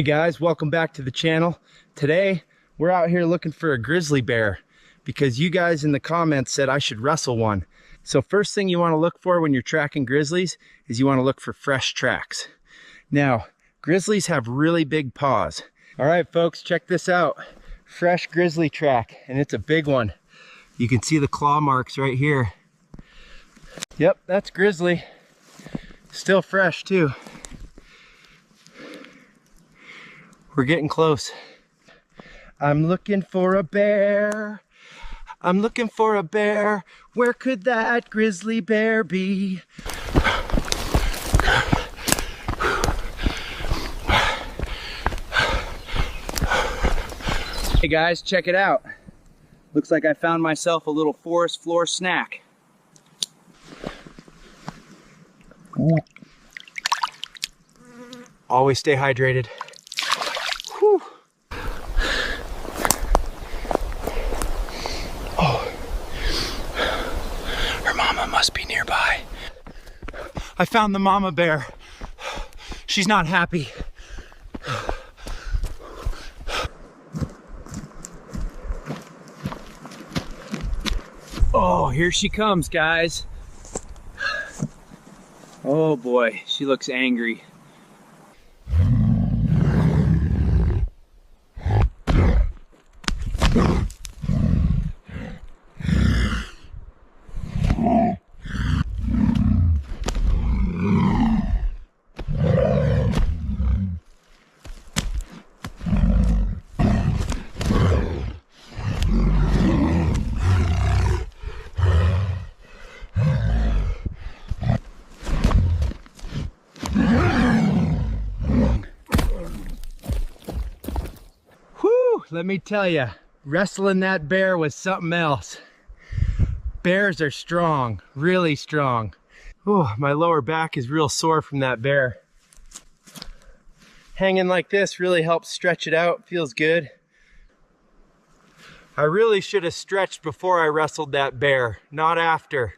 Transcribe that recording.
Hey guys, welcome back to the channel. Today we're out here looking for a grizzly bear because you guys in the comments said I should wrestle one. So first thing you want to look for when you're tracking grizzlies is you want to look for fresh tracks. Now, grizzlies have really big paws. All right folks, check this out. Fresh grizzly track, and it's a big one. You can see the claw marks right here. Yep, that's grizzly. Still fresh too. We're getting close. I'm looking for a bear. I'm looking for a bear. Where could that grizzly bear be? Hey guys, check it out. Looks like I found myself a little forest floor snack. Always stay hydrated. Whew. Oh, her mama must be nearby. I found the mama bear. She's not happy. Oh, here she comes, guys. Oh boy, she looks angry. Let me tell you, wrestling that bear was something else. Bears are strong, really strong. Oh, my lower back is real sore from that bear. Hanging like this really helps stretch it out, feels good. I really should have stretched before I wrestled that bear, not after.